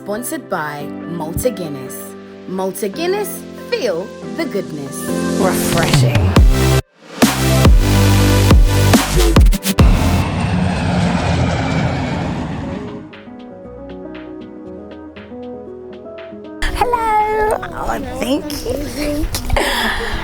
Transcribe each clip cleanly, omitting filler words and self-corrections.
sponsored by Malta Guinness. Malta Guinness, feel the goodness. Refreshing. Hello. Oh, thank you.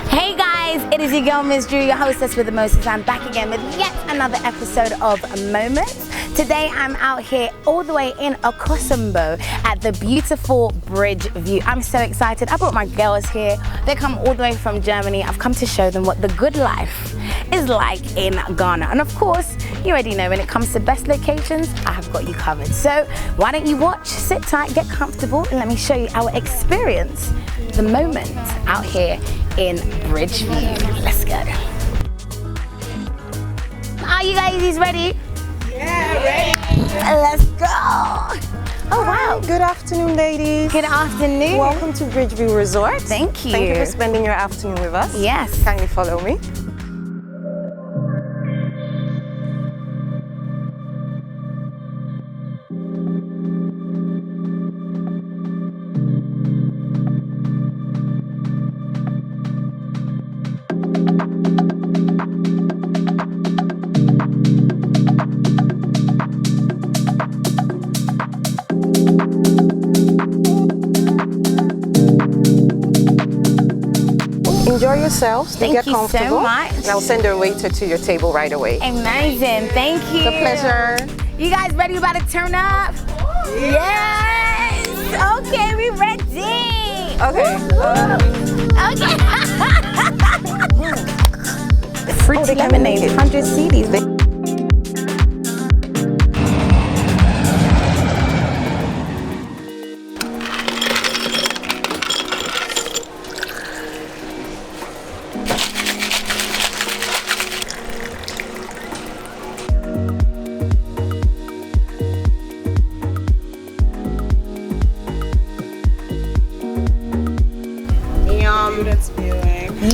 Hey guys, it is your girl Miss Drew, your hostess with the mostest. I'm back again with yet another episode of Moments. Today I'm out here all the way in Akosombo at the beautiful Bridgeview. I'm so excited. I brought my girls here. They come all the way from Germany. I've come to show them what the good life is like in Ghana. And of course, you already know when it comes to best locations, I have got you covered. So why don't you watch, sit tight, get comfortable, and let me show you our experience, the moment out here in Bridgeview. Let's go. Are you guys ready? Yeah, ready. Let's go. Oh, wow. Good afternoon, ladies. Good afternoon. Welcome to Bridgeview Resort. Thank you. Thank you for spending your afternoon with us. Yes. Kindly follow me. Enjoy yourselves. Thank get you comfortable. so much. And I'll send a waiter to your table right away. Amazing. Thank you. It's a pleasure. You guys ready? About to turn up? Yes. Okay, we ready. Okay. Okay. Fruity lemonade, 100 CDs.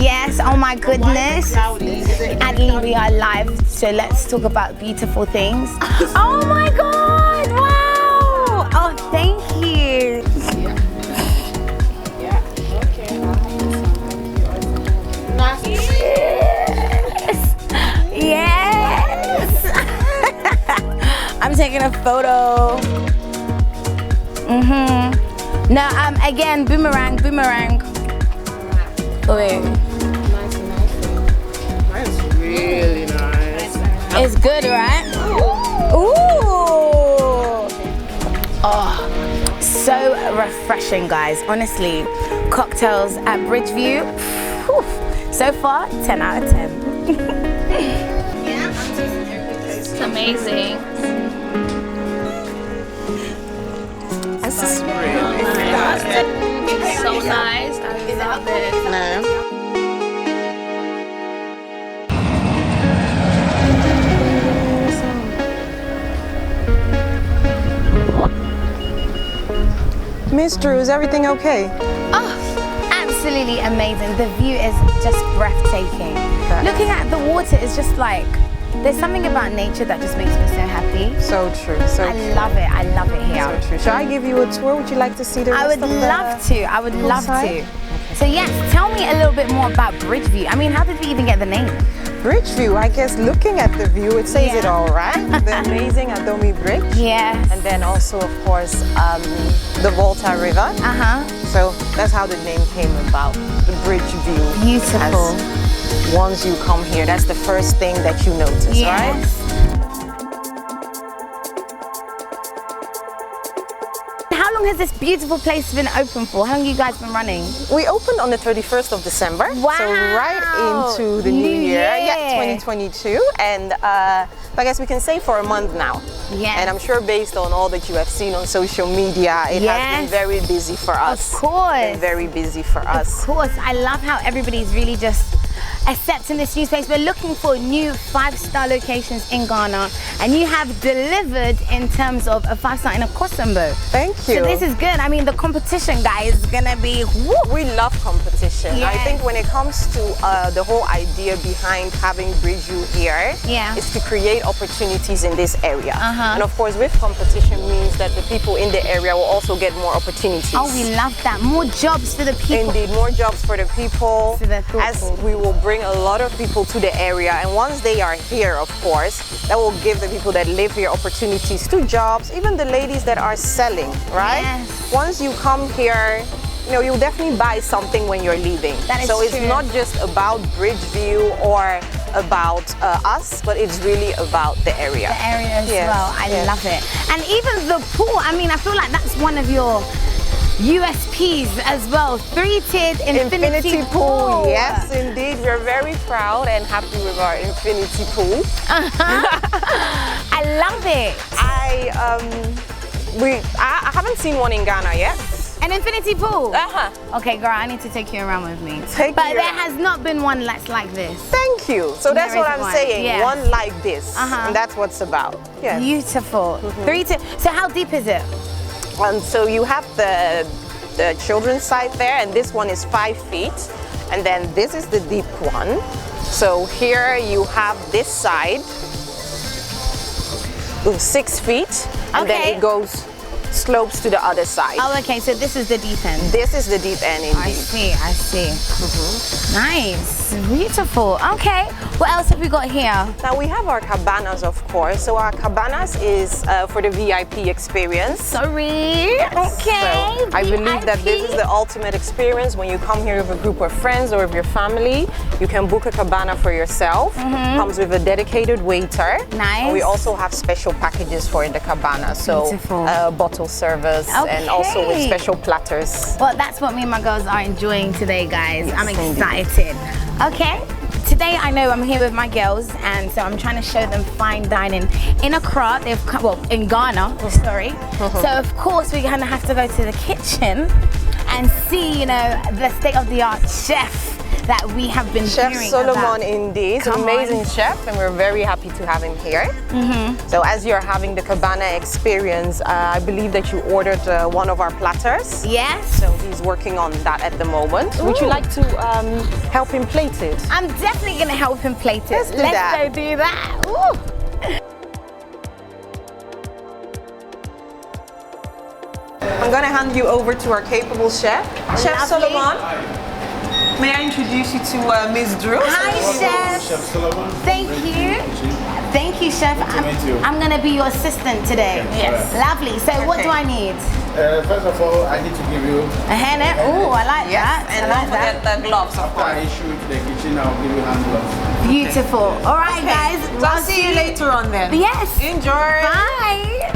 Yes, oh my goodness. Adley, we are live, so let's talk about beautiful things. Oh my god, wow! Oh, thank you. Yes! I'm taking a photo. No, again, boomerang. Wait. That's really nice. It's good, right? Ooh. Oh, so refreshing, guys. Honestly, cocktails at Bridgeview. Whew. So far, 10 out of 10. It's amazing. This is really nice. It's so nice. I love it. Miss Drew, is everything okay? Oh, absolutely amazing. The view is just breathtaking. Looking at the water is just like, there's something about nature that just makes me so happy. So true. So I love it. I love it here. So true. Shall I give you a tour? Would you like to see the rest I would of the love to. I would love to. poolside? So yes, tell me a little bit more about Bridgeview. I mean, how did we even get the name? Bridgeview, I guess looking at the view, it says it all, right? The amazing Adomi Bridge. Yes. And then also, of course, the Volta River. So that's how the name came about, the Bridgeview. Beautiful. Once you come here, that's the first thing that you notice, right? How long has this beautiful place been open for? How long have you guys been running? We opened on the 31st of December. Wow. So right into the new year. Yeah, 2022. And I guess we can say for a month now. Yes. And I'm sure based on all that you have seen on social media, it has been very busy for us. Of course. Been very busy for us. Of course. I love how everybody's really just accepting this new space. We're looking for new 5-star locations in Ghana, and you have delivered in terms of a 5-star in Akosombo. Thank you. So this is good. I mean, the competition, guys, is gonna be woo. We love competition. I Yes. think when it comes to the whole idea behind having Bridgeview here, Yeah. is to create opportunities in this area. Uh-huh. And of course, with competition means that the people in the area will also get more opportunities. Oh, we love that. More jobs for the people. Indeed, more jobs for the people, So they're thoughtful. as we will bring a lot of people to the area. And once they are here, of course, that will give the people that live here opportunities to jobs, even the ladies that are selling, right? Yes. Once you come here, you know, you'll definitely buy something when you're leaving. That is so it's true. not just about Bridgeview or about us, but it's really about the area. The area as Yes, well. I yes. love it. And even the pool, I mean, I feel like that's one of your USPs as well. 3-tiered infinity pool. Yes, indeed. We're very proud and happy with our infinity pool. I love it. I haven't seen one in Ghana yet. An infinity pool. Uh-huh. Okay, girl, I need to take you around with me. Take but you there around. has not been one that's like this. Thank you. So that's There what is I'm one, saying. yes. One like this. Uh-huh. And that's what's about. Yes. Beautiful. 3-tier. So how deep is it? So you have the children's side there, and this one is 5 feet. And then this is the deep one. So here you have this side, 6 feet, and then Okay. it goes slopes to the other side. Oh, okay, so this is the deep end. This is the deep end I indeed. see. Nice, beautiful. Okay, what else have we got here? Now we have our cabanas, of course. So our cabanas is for the VIP experience. Sorry. Okay. So I believe that this is the ultimate experience. When you come here with a group of friends or with your family, you can book a cabana for yourself. Comes with a dedicated waiter. Nice. And we also have special packages for the cabana. So Beautiful. bottle service and also with Okay. special platters. Well, that's what me and my girls are enjoying today, guys. I'm Yes, excited. Okay. Today I know I'm here with my girls, and so I'm trying to show them fine dining in Accra. In Ghana, sorry. So of course we're gonna have to go to the kitchen and see, you know, the state-of-the-art chef that we have been Chef hearing Solomon, about. indeed, Come amazing on. chef, and we're very happy to have him here. So as you're having the cabana experience, I believe that you ordered one of our platters. Yes. So he's working on that at the moment. Would you Ooh. like to help him plate it? I'm definitely gonna help him plate it. Let's do that. go do that. Ooh. I'm gonna hand you over to our capable chef, Chef Lovely. Solomon. May I introduce you to Miss Drew? Hi, Chef. Chef Solomon. Thank you. Thank you, Chef. meet you. I'm gonna be your assistant today. Yes. Lovely. So what Okay. do I need? First of all, I need to give you, A hand. Oh, I like Yes, that. and I don't like forget the gloves, of after I course. issue it to the kitchen, I'll give you hand gloves. that. Beautiful. All right, guys. So I'll see you later on then. Yes. Enjoy. Bye.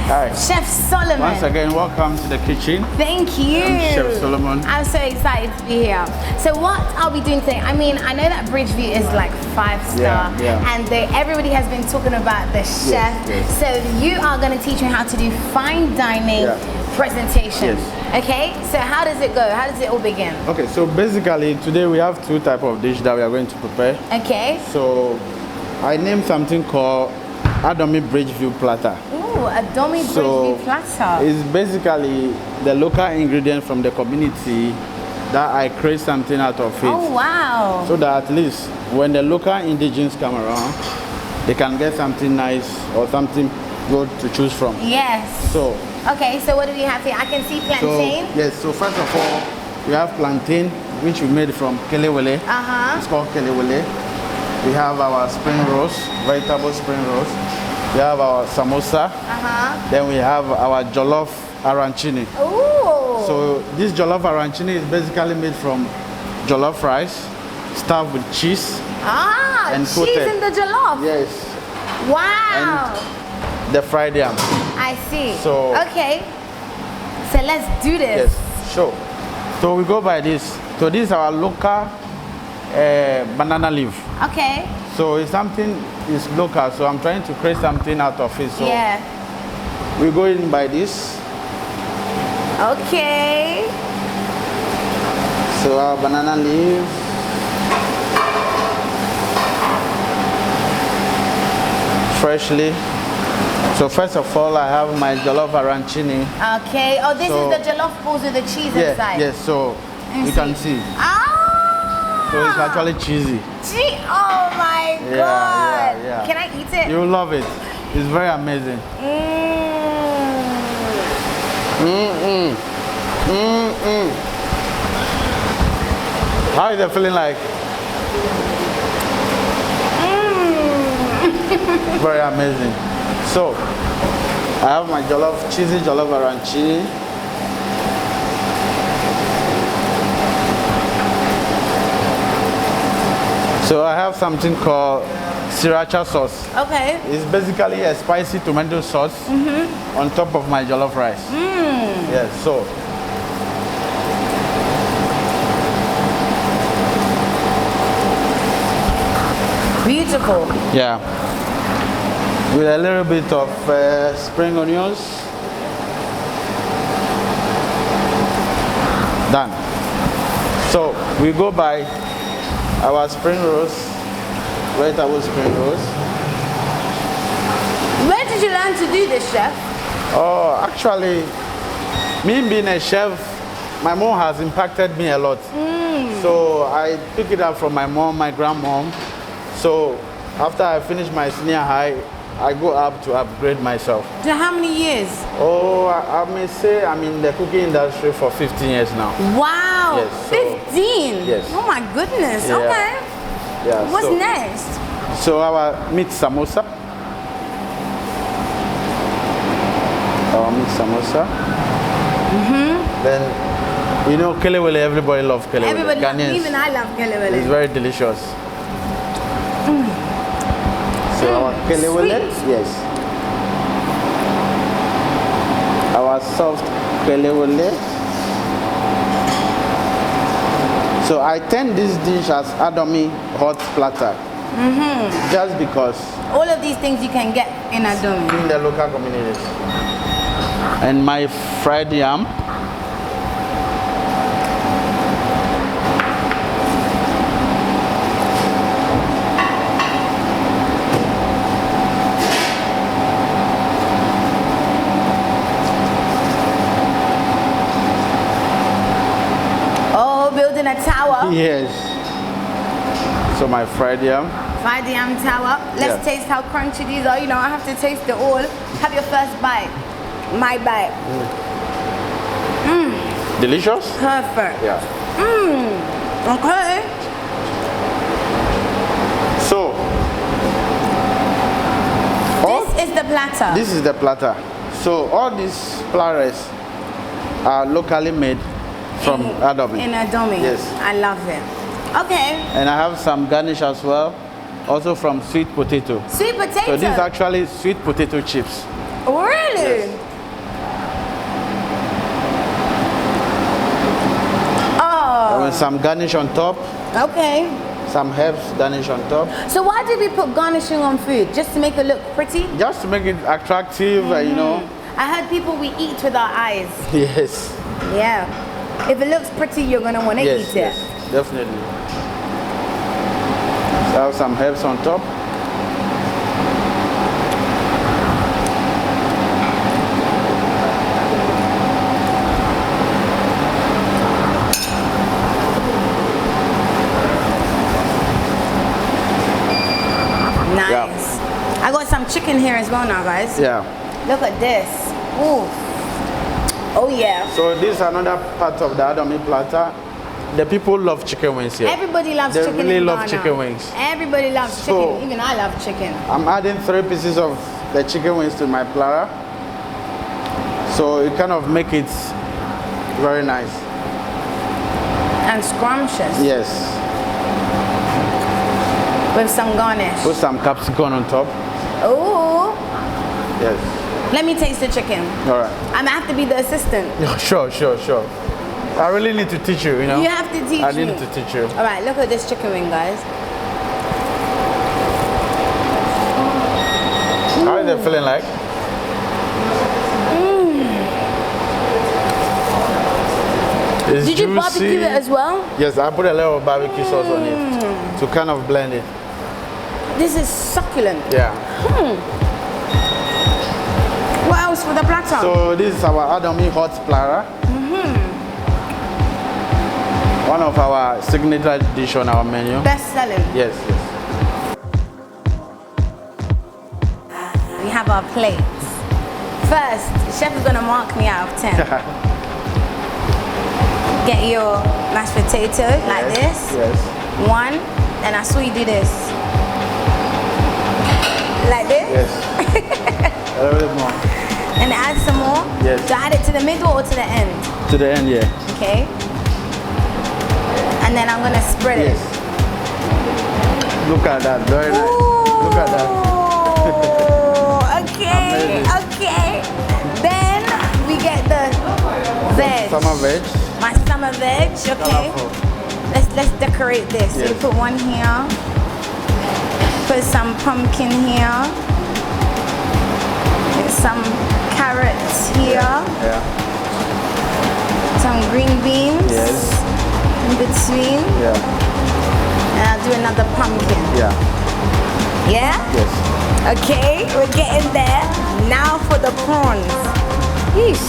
Hi. Chef Solomon. Once again, welcome to the kitchen. Thank you. I'm Chef Solomon. I'm so excited to be here. So what are we doing today? I mean, I know that Bridgeview is like 5-star, Yeah. and everybody has been talking about the chef. yes. So you are going to teach me how to do fine dining presentation. Yes. Okay. So how does it go? How does it all begin? Okay, so basically today we have two types of dish that we are going to prepare. Okay. So I named something called Adomi Bridgeview platter. Ooh, a dummy So Bridgeview platter. it's basically the local ingredient from the community that I create something out of it. Oh wow. So that at least when the local indigenes come around, they can get something nice or something good to choose from. Yes. So, Okay. So what do we have here? I can see plantain. So first of all, we have plantain, which we made from kelewele. It's called kelewele. We have our spring rolls, vegetable spring rolls. We have our samosa. Then we have our jollof arancini. Ooh. So this jollof arancini is basically made from jollof rice, stuffed with cheese. and cheese coated. in the jollof. Yes, Wow. the fried yam. I see. So- okay. So let's do this. Yes, sure. So we go by this. So this is our local banana leaf. Okay. So it's something is local. So I'm trying to create something out of it. So Yeah. we go in by this. Okay. So our banana leaf. freshly. So first of all, I have my jollof arancini. Okay. Oh, this So- is the jollof balls with the cheese Yeah, inside. yes. So you can see. Ah. So it's actually cheesy. Oh my Yeah, god. yeah. Can I eat it? You'll love it. It's very amazing. How is it feeling like? Very amazing. So I have my cheesy jollof arancini. So I have something called sriracha sauce. Okay. It's basically a spicy tomato sauce on top of my jollof rice. Yes, so Beautiful. yeah, with a little bit of spring onions. Done. So we go by our spring rolls, vegetable spring rolls. Where did you learn to do this, chef? Oh, actually, me being a chef, my mom has impacted me a lot. So I pick it up from my mom, my grandmom. So after I finish my senior high, I go up to upgrade myself. So how many years? Oh, I may say I'm in the cooking industry for 15 years now. Wow. Yes, so- 15? Yes. Oh my goodness. Yeah. Okay. Yeah. What's so, next? So our meat samosa. Our meat samosa. Then, you know, kelewele, everybody loves kelewele. Everybody, Ghanaians. even I love kelewele. It's very delicious. So our kelewele, sweet. yes. Our soft kelewele. So I term this dish as Adomi hot platter. Just because All of these things you can get in Adomi. in the local communities. And my fried yam. Oh, building a tower. Yes. So my fried yam. Fried yam tower. Let's Yeah. taste how crunchy these are. You know, I have to taste it all. Have your first bite. My bite. Delicious? Perfect. Yeah. Okay. So This is the platter. this is the platter. So all these platters are locally made from Adobe. in Adomi. Yes. I love it. Okay. And I have some garnish as well, also from sweet potato. Sweet potato. So this is actually sweet potato chips. Really? Yes. Oh. With some garnish on top, Okay. some herbs garnish on top, So why did we put garnishing on food? Just to make it look pretty? just to make it attractive, you know. I heard people we eat with our eyes. Yes. Yeah. If it looks pretty, you're gonna want to Yes, eat it. yes, definitely. So I have some herbs on top. Nice. I got some chicken here as well now, guys. Yeah. Look at this. Ooh. Oh yeah. So this is another part of the Adomi platter. The people love chicken wings here. Everybody loves They chicken. really in love Ghana. chicken wings. Everybody loves So- chicken. Even I love chicken. I'm adding 3 pieces of the chicken wings to my platter. So it kind of make it very nice. And scrumptious. Yes. With some garnish. Put some capsicum on top. Ooh. Yes. Let me taste the chicken. All right. I'm gonna have to be the assistant. Sure, sure, sure. I really need to teach you, you know. You have to teach I me. need to teach you. All right, look at this chicken wing, guys. How is it feeling like? It's Did you juicy. barbecue it as well? Yes, I put a little barbecue sauce on it to kind of blend it. This is succulent. Yeah. What else for the platter? So this is our Adomi hot platter. One of our signature dish on our menu. Best selling. Yes, yes. We have our plates. First, the chef is gonna mark me out of 10. Get your mashed potato like this. Yes. One, and I saw you do this. Like this? Yes. A little bit more. And add some more? Yes. Do I add it to the middle or to the end? To the end, yeah. Okay. And then I'm gonna spread Yes. it. Look at that, very nice. Look at that. Okay, okay. Then we get the veg. Summer veg. My summer veg, okay. Colorful. Let's decorate this. So Yes. you put one here. Put some pumpkin here. Get some carrots here. Yeah. Some green beans. Yes. In between. Yeah. And I'll do another pumpkin. Yeah. Yeah? Yes. Okay, we're getting there. Now for the prawns. Yeesh.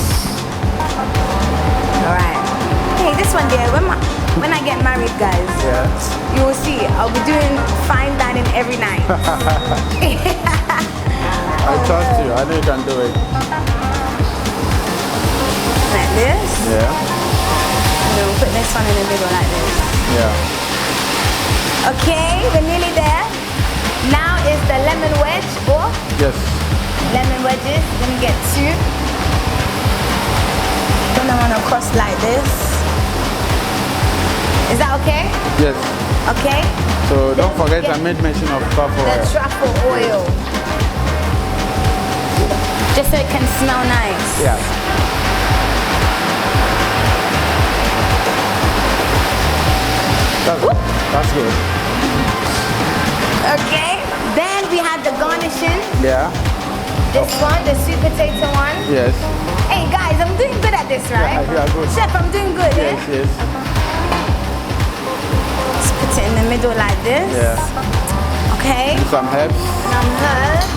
Alright. Hey, this one there, when I get married, guys, Yeah. you will see, I'll be doing fine dining every night. I trust you. I know you can do it. Like this. Yeah. And then we'll put this one in the middle like this. Yeah. Okay, we're nearly there. Now is the lemon wedge, or Yes. lemon wedges. Let me get two. Put them on across like this. Is that okay? Yes. Okay. So don't Then forget get I made mention of truffle the oil. truffle oil. Just so it can smell nice. Yeah. That's good. Okay. Then we have the garnishing. Yeah. This one, the sweet potato one. Yes. Hey guys, I'm doing good at this, right? Yeah, good. Chef, I'm doing good, Yes, yeah? yes. Just put it in the middle like this. Yeah. Okay. Some herbs. Some herbs.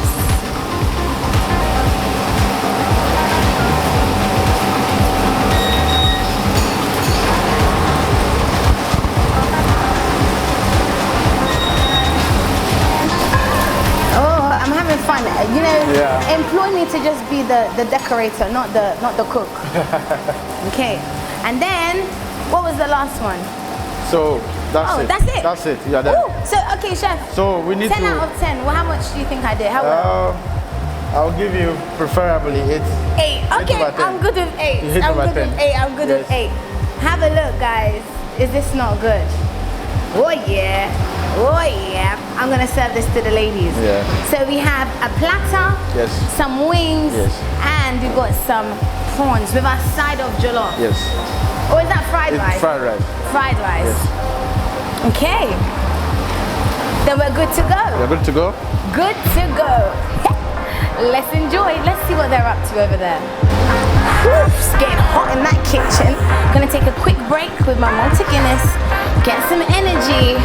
Oh, I'm having fun. You know, Yeah. employ me to just be the decorator, not the cook. Okay. And then, what was the last one? So that's Oh, it. that's it. That's it. Yeah. That. Ooh, so okay, chef. So we need 10 to. out of 10. Well, how much do you think I did? How well? I'll give you preferably 8. 8. Okay, over 10. I'm good with 8. You hit I'm over good 10. with 8. I'm good with Yes. 8. Have a look, guys. Is this not good? Oh yeah. Oh yeah. I'm gonna serve this to the ladies. Yeah. So we have a platter, Yes. some wings, Yes. and we got some prawns with a side of jollof. Yes. Or is that fried It's rice? fried rice. Fried rice. Yes. Okay. Then we're good to go. You're good to go? Good to go. Let's enjoy. Let's see what they're up to over there. Whew, it's getting hot in that kitchen. Gonna take a quick break with my Malta Guinness, get some energy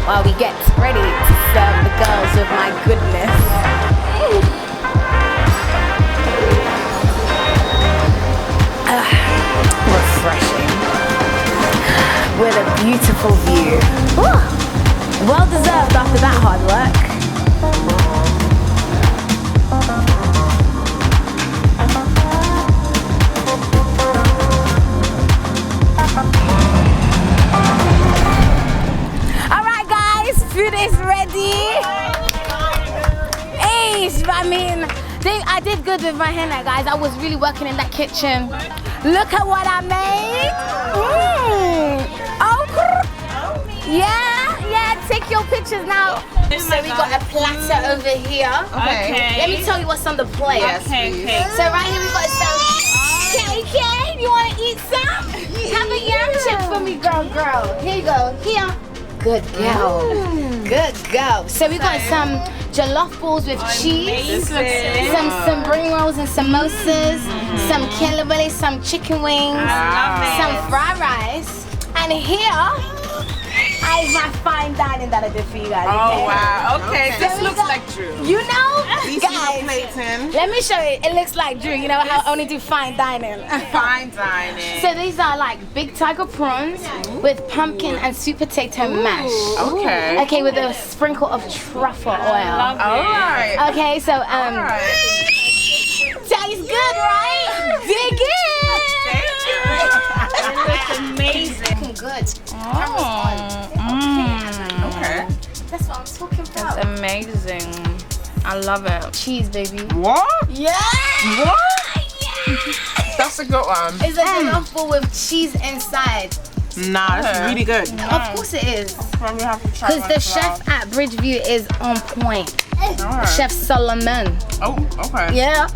while we get ready to serve the girls with my goodness. Refreshing. With a beautiful view. Whew. Well deserved after that hard work. Alright guys, food is ready. Hey, I mean, I did good with my henna, guys. I was really working in that kitchen. Look at what I made. Oh, yeah, take your pictures now. So we got a platter over here. Okay. Let me tell you what's on the plate. Okay. So right here we got some cake. You want to eat some? Have a yam chip for me, girl. Here you go. Here. Good girl. Good girl. So we got some jollof balls with cheese, some spring rolls and samosas, some kelebele, some chicken wings, some fried rice, and here It's my fine dining that I did for you guys. Oh wow. Okay, So this we looks got- like Drew. You know, These guys. plating. Let me show you. It looks like Drew. You know how I only do fine dining. Fine dining. So these are like big tiger prawns with pumpkin and sweet potato mash. Okay. Okay, with a sprinkle of truffle oil. All right. Okay, so All right. tastes good, right? Dig in. It looks amazing. Looking good. Okay. That's what I'm talking It's about. amazing. I love it. Cheese, baby. What? Yeah. What? That's a good one. It's a jollof with cheese inside. Nah, it's really good. Of course it is. Probably have to try Because one the as well. chef at Bridgeview is on point. Alright. Chef Solomon. Oh, okay. Yeah.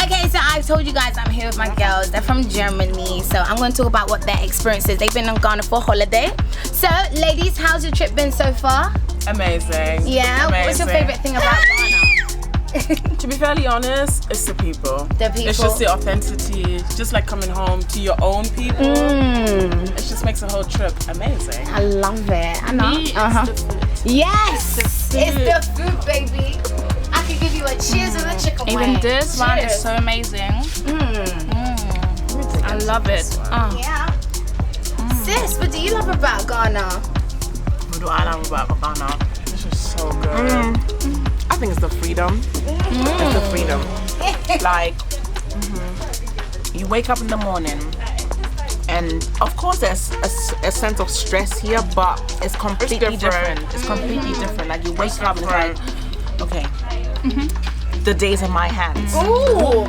Okay, so I told you guys I'm here with my girls. They're from Germany, so I'm going to talk about what their experience is. They've been in Ghana for holiday. So, ladies, how's your trip been so far? Amazing. Yeah. Amazing. What's your favorite thing about Ghana? To be fairly honest, it's the people. The people. It's just the authenticity. It's just like coming home to your own people. It just makes the whole trip amazing. I love it. I know. Yes. It's the food, baby. I could give you a cheers with a chicken Even wing. this one is Cheers. so amazing. I love it. Yeah. Sis, what do you love about Ghana? What do I love about Ghana? This is so good. I think it's the freedom. It's the freedom. Like, you wake up in the morning, and of course there's a sense of stress here, but it's completely different. It's completely different. Like you wake up and it's like, okay, the day's in my hands. Ooh.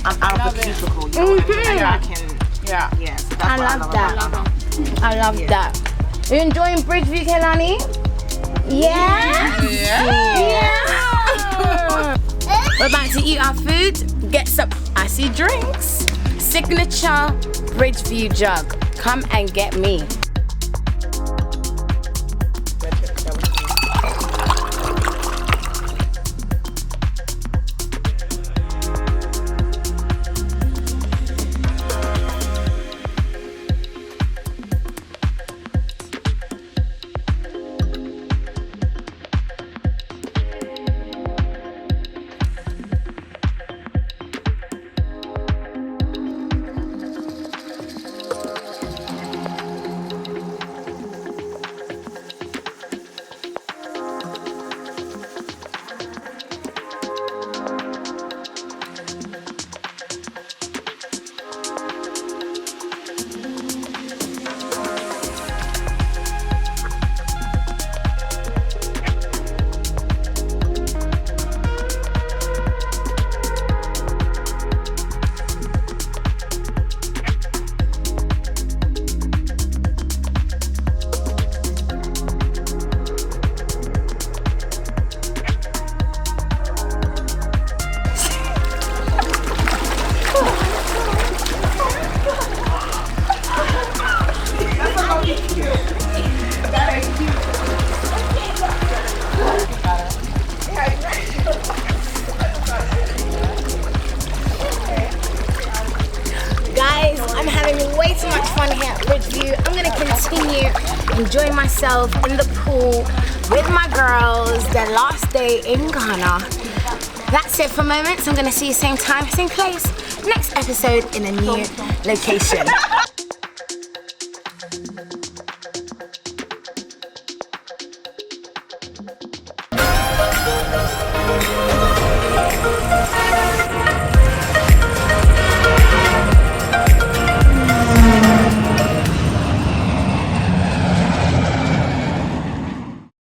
I'm out of the cubicle. You know what I mean? Like, I can. Yeah. Yes. That's I what love that. about Ghana. I love that. You enjoying Bridgeview, Kelani? Yeah? Yeah. We're about to eat our food, get some icy drinks. Signature Bridgeview jug. Come and get me. Way too much fun here at Bridgeview. I'm gonna continue enjoying myself in the pool with my girls, their last day in Ghana. That's it for Moments. I'm gonna see you same time, same place, next episode in a new location.